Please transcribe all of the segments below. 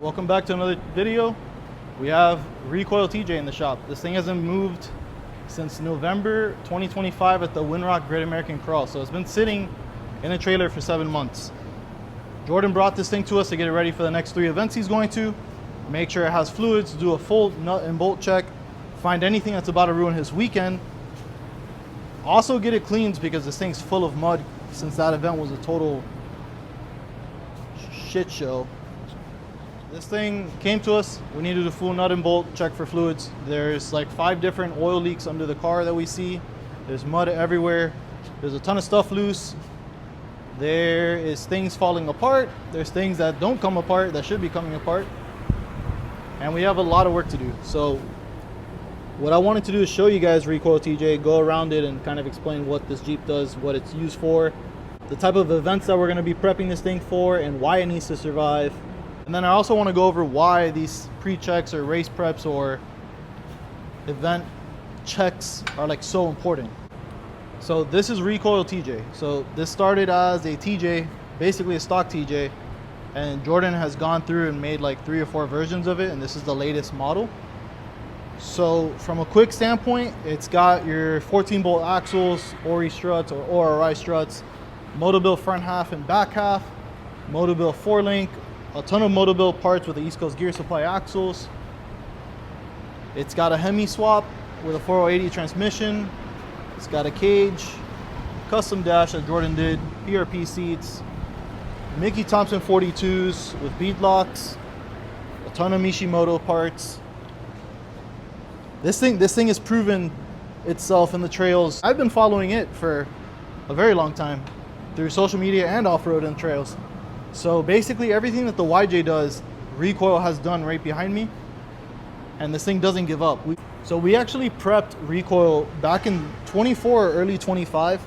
Welcome back to another video. We have RECOIL TJ in the shop. This thing hasn't moved since November 2025 at the Windrock Great American Crawl. So it's been sitting in a trailer for 7 months. Jordan brought this thing to us to get it ready for the next 3 events he's going to. Make sure it has fluids, do a full nut and bolt check, find anything that's about to ruin his weekend. Also get it cleaned because this thing's full of mud since that event was a total shit show. This thing came to us, we needed a full nut and bolt check for fluids. There's like 5 different oil leaks under the car that we see. There's mud everywhere. There's a ton of stuff loose. There is things falling apart. There's things that don't come apart that should be coming apart. And we have a lot of work to do. So what I wanted to do is show you guys RECOIL TJ, go around it and kind of explain what this Jeep does, what it's used for, the type of events that we're going to be prepping this thing for, and why it needs to survive. And then I also want to go over why these pre-checks or race preps or event checks are like so important. So this is RECOIL TJ. So this started as a TJ, basically a stock TJ, and Jordan has gone through and made like 3 or 4 versions of it, and this is the latest model. So from a quick standpoint, it's got your 14-bolt axles, ORI struts or ORI struts, Motobill front half and back half, Motobill 4-link, a ton of Motobill parts with the East Coast Gear Supply axles. It's got a Hemi swap with a 4080 transmission. It's got a cage, custom dash that Jordan did, PRP seats, Mickey Thompson 42s with bead locks, a ton of Mishimoto parts. This thing has proven itself in the trails. I've been following it for a very long time through social media and off-road and trails. So basically everything that the YJ does, RECOIL has done right behind me, and this thing doesn't give up. So we actually prepped RECOIL back in 24 or early 25.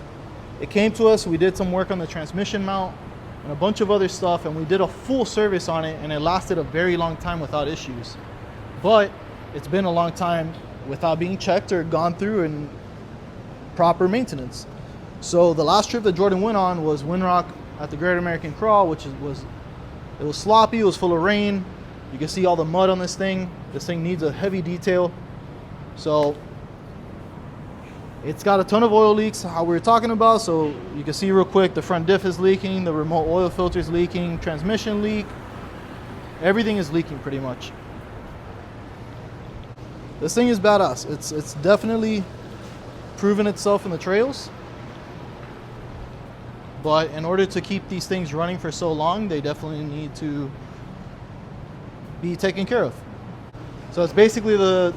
It came to us, we did some work on the transmission mount and a bunch of other stuff, and we did a full service on it, and it lasted a very long time without issues. But it's been a long time without being checked or gone through and proper maintenance. So the last trip that Jordan went on was Windrock at the Great American Crawl, which was sloppy, it was full of rain. You can see all the mud on this thing. This thing needs a heavy detail. So it's got a ton of oil leaks, how we were talking about. So you can see real quick, the front diff is leaking, the remote oil filter is leaking, transmission leak, everything is leaking pretty much. This thing is badass. It's definitely proven itself in the trails. But in order to keep these things running for so long, they definitely need to be taken care of. So it's basically the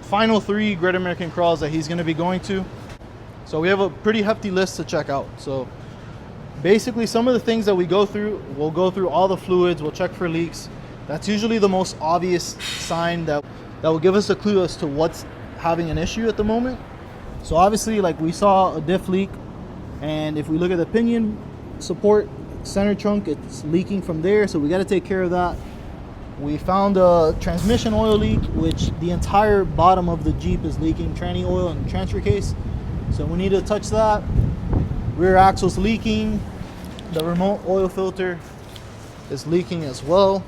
final 3 Great American Crawls that he's going to be going to. So we have a pretty hefty list to check out. So basically some of the things that we go through, we'll go through all the fluids, we'll check for leaks. That's usually the most obvious sign that will give us a clue as to what's having an issue at the moment. So obviously, like, we saw a diff leak, and if we look at the pinion support center trunk, it's leaking from there, so we got to take care of that. We found a transmission oil leak, which the entire bottom of the Jeep is leaking tranny oil and transfer case, so we need to touch that. Rear axle's leaking, the remote oil filter is leaking as well,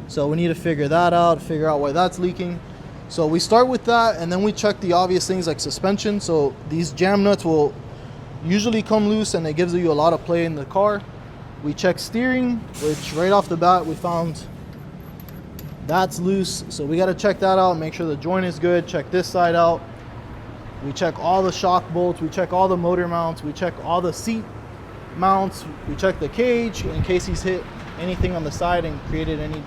so we need to figure that out, figure out why that's leaking. So we start with that, and then we check the obvious things like suspension. So these jam nuts will usually come loose, and it gives you a lot of play in the car. We check steering, which right off the bat we found that's loose. So we got to check that out, make sure the joint is good, check this side out. We check all the shock bolts, we check all the motor mounts, we check all the seat mounts, we check the cage in case he's hit anything on the side and created any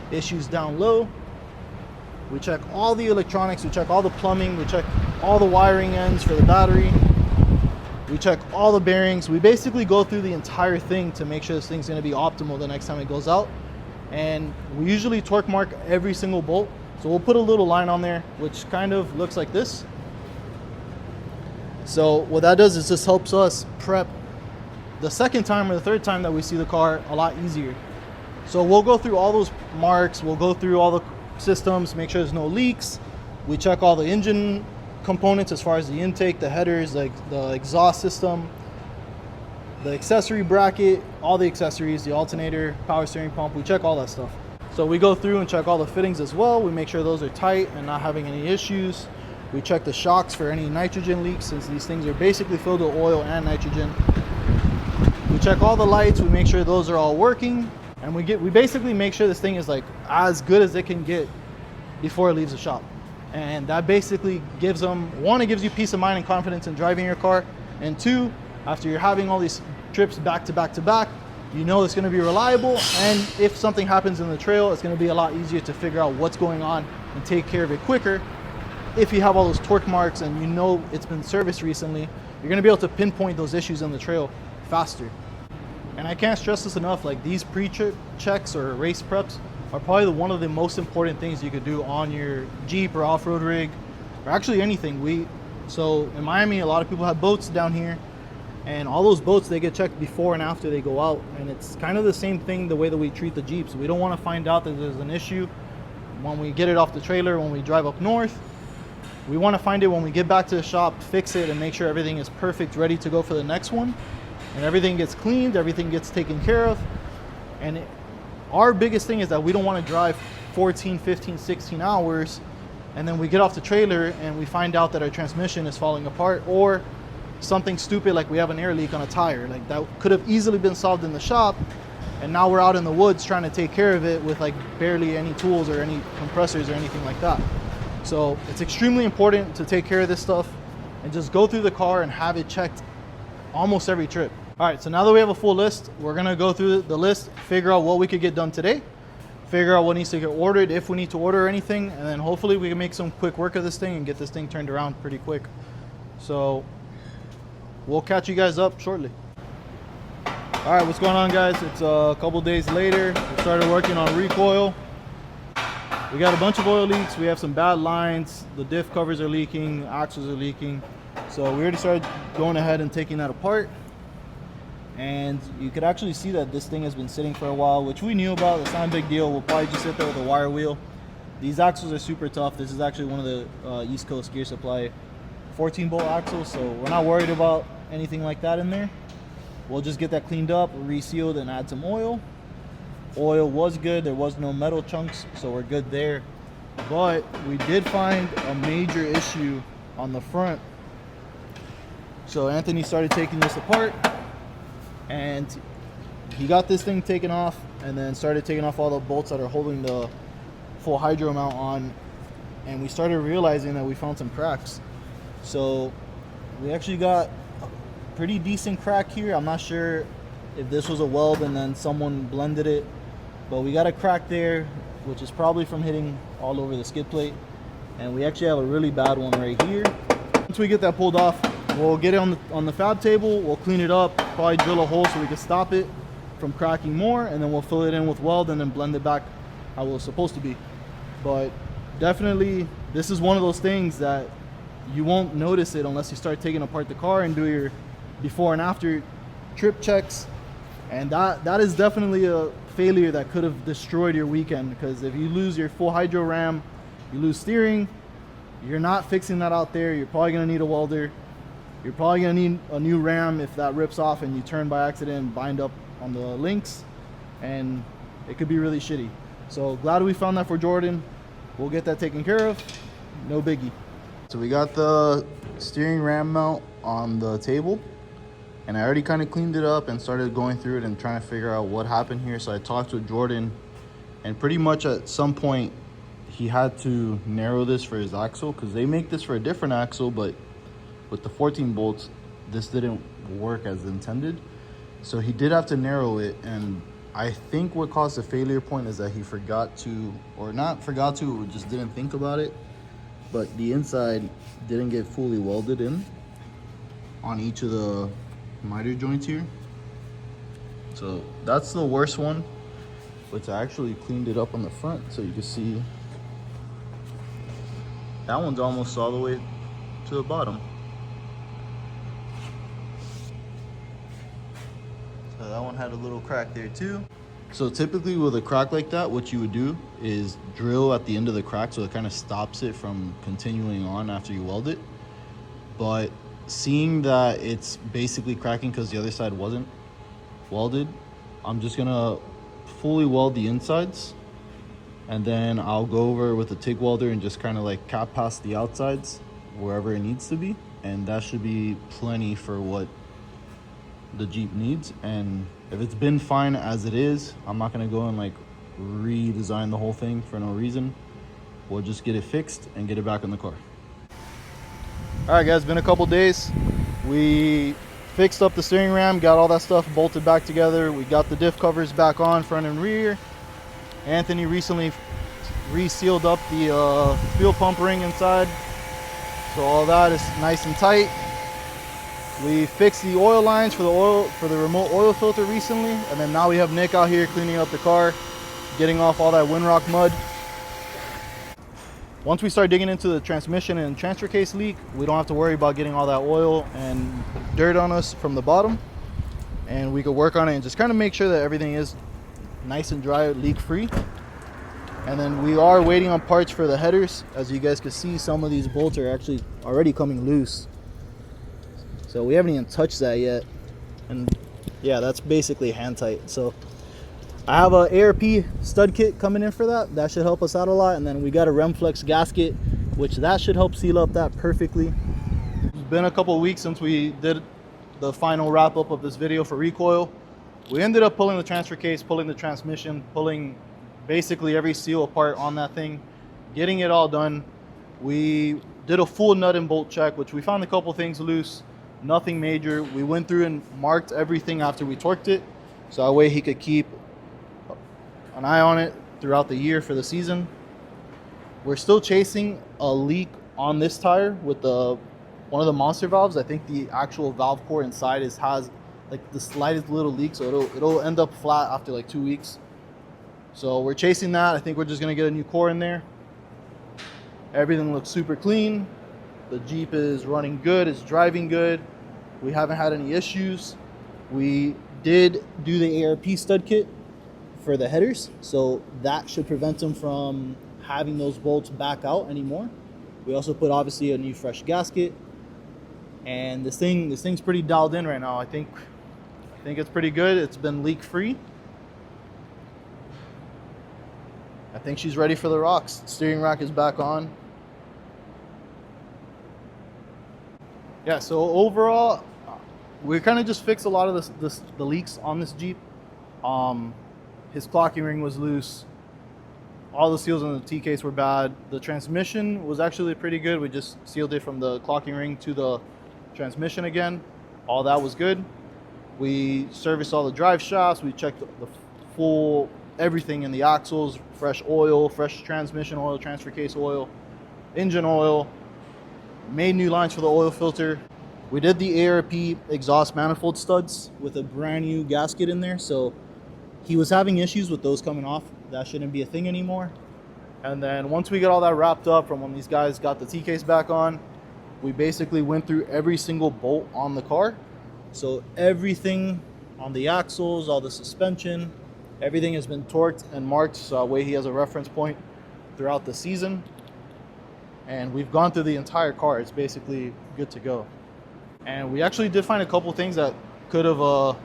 issues down low. We check all the electronics, we check all the plumbing, we check all the wiring ends for the battery, we check all the bearings. We basically go through the entire thing to make sure this thing's going to be optimal the next time it goes out. And we usually torque mark every single bolt, so we'll put a little line on there which kind of looks like this. So what that does is just helps us prep the second time or the third time that we see the car a lot easier. So we'll go through all those marks, we'll go through all the systems, make sure there's no leaks. We check all the engine components as far as the intake, the headers, like the exhaust system, the accessory bracket, all the accessories, the alternator, power steering pump, we check all that stuff. So we go through and check all the fittings as well. We make sure those are tight and not having any issues. We check the shocks for any nitrogen leaks, since these things are basically filled with oil and nitrogen. We check all the lights, we make sure those are all working, and we basically make sure this thing is like as good as it can get before it leaves the shop. And that basically gives them, one, it gives you peace of mind and confidence in driving your car, and two, after you're having all these trips back to back to back, you know it's going to be reliable, and if something happens in the trail, it's going to be a lot easier to figure out what's going on and take care of it quicker. If you have all those torque marks and you know it's been serviced recently, you're going to be able to pinpoint those issues on the trail faster. And I can't stress this enough, like these pre-trip checks or race preps are probably one of the most important things you could do on your Jeep or off-road rig, or actually anything. So in Miami, a lot of people have boats down here, and all those boats, they get checked before and after they go out. And it's kind of the same thing the way that we treat the Jeeps. We don't want to find out that there's an issue when we get it off the trailer, when we drive up north. We want to find it when we get back to the shop, fix it, and make sure everything is perfect, ready to go for the next one. And everything gets cleaned, everything gets taken care of. And our biggest thing is that we don't want to drive 14, 15, 16 hours, and then we get off the trailer and we find out that our transmission is falling apart, or something stupid like we have an air leak on a tire. Like that could have easily been solved in the shop, and now we're out in the woods trying to take care of it with like barely any tools or any compressors or anything like that. So it's extremely important to take care of this stuff and just go through the car and have it checked almost every trip. All right, so now that we have a full list, we're gonna go through the list, figure out what we could get done today, figure out what needs to get ordered, if we need to order anything, and then hopefully we can make some quick work of this thing and get this thing turned around pretty quick. So we'll catch you guys up shortly. All right, what's going on, guys? It's a couple days later. We started working on recoil. We got a bunch of oil leaks. We have some bad lines. The diff covers are leaking, axles are leaking. So we already started going ahead and taking that apart. And you could actually see that this thing has been sitting for a while, which we knew about. It's not a big deal. We'll probably just sit there with a wire wheel. These axles are super tough. This is actually one of the East Coast Gear Supply 14-bolt axles, so we're not worried about anything like that in there. We'll just get that cleaned up, resealed, and add some oil. Oil was good. There was no metal chunks, so we're good there. But we did find a major issue on the front. So Anthony started taking this apart, and he got this thing taken off and then started taking off all the bolts that are holding the full hydro mount on, and we started realizing that we found some cracks. So we actually got a pretty decent crack here. I'm not sure if this was a weld and then someone blended it, but we got a crack there, which is probably from hitting all over the skid plate. And we actually have a really bad one right here. Once we get that pulled off, we'll get it on the fab table, we'll clean it up, probably drill a hole so we can stop it from cracking more, and then we'll fill it in with weld and then blend it back how it was supposed to be. But definitely, this is one of those things that you won't notice it unless you start taking apart the car and do your before and after trip checks. And that is definitely a failure that could have destroyed your weekend, because if you lose your full hydro ram, you lose steering, you're not fixing that out there. You're probably going to need a welder. You're probably going to need a new ram if that rips off and you turn by accident and bind up on the links, and it could be really shitty. So glad we found that for Jordan. We'll get that taken care of. No biggie. So we got the steering ram mount on the table, and I already kind of cleaned it up and started going through it and trying to figure out what happened here. So I talked with Jordan, and pretty much at some point he had to narrow this for his axle, because they make this for a different axle, but with the 14 bolts this didn't work as intended. So he did have to narrow it, and I think what caused the failure point is that he forgot to, or not forgot to, just didn't think about it, but the inside didn't get fully welded in on each of the miter joints here. So that's the worst one, which I actually cleaned it up on the front so you can see that one's almost all the way to the bottom. So that one had a little crack there too. So typically with a crack like that, what you would do is drill at the end of the crack so it kind of stops it from continuing on after you weld it. But seeing that it's basically cracking because the other side wasn't welded, I'm just gonna fully weld the insides, and then I'll go over with a TIG welder and just kind of like cap past the outsides wherever it needs to be, and that should be plenty for what the Jeep needs. And if it's been fine as it is, I'm not gonna go and like redesign the whole thing for no reason. We'll just get it fixed and get it back in the car. All right, guys, been a couple days. We fixed up the steering ram, got all that stuff bolted back together. We got the diff covers back on front and rear. Anthony recently resealed up the fuel pump ring inside, so all that is nice and tight. We fixed the oil lines for the remote oil filter recently, and then now we have Nick out here cleaning up the car, getting off all that Windrock mud. Once we start digging into the transmission and transfer case leak, we don't have to worry about getting all that oil and dirt on us from the bottom, and we could work on it and just kind of make sure that everything is nice and dry, leak free. And then we are waiting on parts for the headers. As you guys can see, some of these bolts are actually already coming loose, so we haven't even touched that yet. And yeah, that's basically hand tight. So I have a ARP stud kit coming in for that. That should help us out a lot. And then we got a Remflex gasket, which that should help seal up that perfectly. It's been a couple weeks since we did the final wrap up of this video for Recoil. We ended up pulling the transfer case, pulling the transmission, pulling basically every seal apart on that thing, getting it all done. We did a full nut and bolt check, which we found a couple things loose, nothing major. We went through and marked everything after we torqued it, so that way he could keep an eye on it throughout the year for the season. We're still chasing a leak on this tire with one of the monster valves. I think the actual valve core inside has like the slightest little leak, so it'll end up flat after like 2 weeks. So we're chasing that. I think we're just gonna get a new core in there. Everything looks super clean. The Jeep is running good, it's driving good. We haven't had any issues. We did do the ARP stud kit for the headers, so that should prevent them from having those bolts back out anymore. We also put obviously a new fresh gasket, and this thing's pretty dialed in right now. I think it's pretty good. It's been leak free. I think she's ready for the rocks. Steering rack is back on. Yeah, so overall we kind of just fixed a lot of the leaks on this Jeep. His clocking ring was loose. All the seals on the T case were bad. The transmission was actually pretty good. We just sealed it from the clocking ring to the transmission again. All that was good. We serviced all the drive shafts. We checked the full everything in the axles, fresh oil, fresh transmission oil, transfer case oil, engine oil. Made new lines for the oil filter. We did the ARP exhaust manifold studs with a brand new gasket in there, so he was having issues with those coming off. That shouldn't be a thing anymore. And then once we got all that wrapped up from when these guys got the T case back on, we basically went through every single bolt on the car. So everything on the axles, all the suspension, everything has been torqued and marked, so that way he has a reference point throughout the season. And we've gone through the entire car. It's basically good to go. And we actually did find a couple things that could have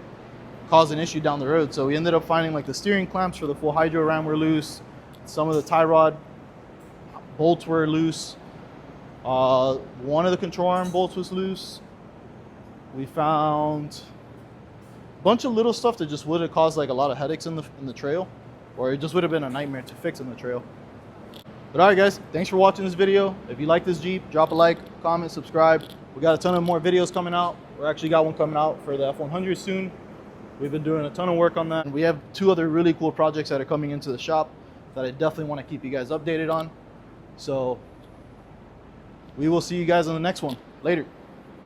cause an issue down the road. So we ended up finding like the steering clamps for the full hydro ram were loose. Some of the tie rod bolts were loose. One of the control arm bolts was loose. We found a bunch of little stuff that just would have caused like a lot of headaches in the trail, or it just would have been a nightmare to fix in the trail. But all right, guys, thanks for watching this video. If you like this Jeep, drop a like, comment, subscribe. We got a ton of more videos coming out. We actually got one coming out for the F100 soon. We've been doing a ton of work on that. And we have 2 other really cool projects that are coming into the shop that I definitely want to keep you guys updated on. So we will see you guys on the next one. Later.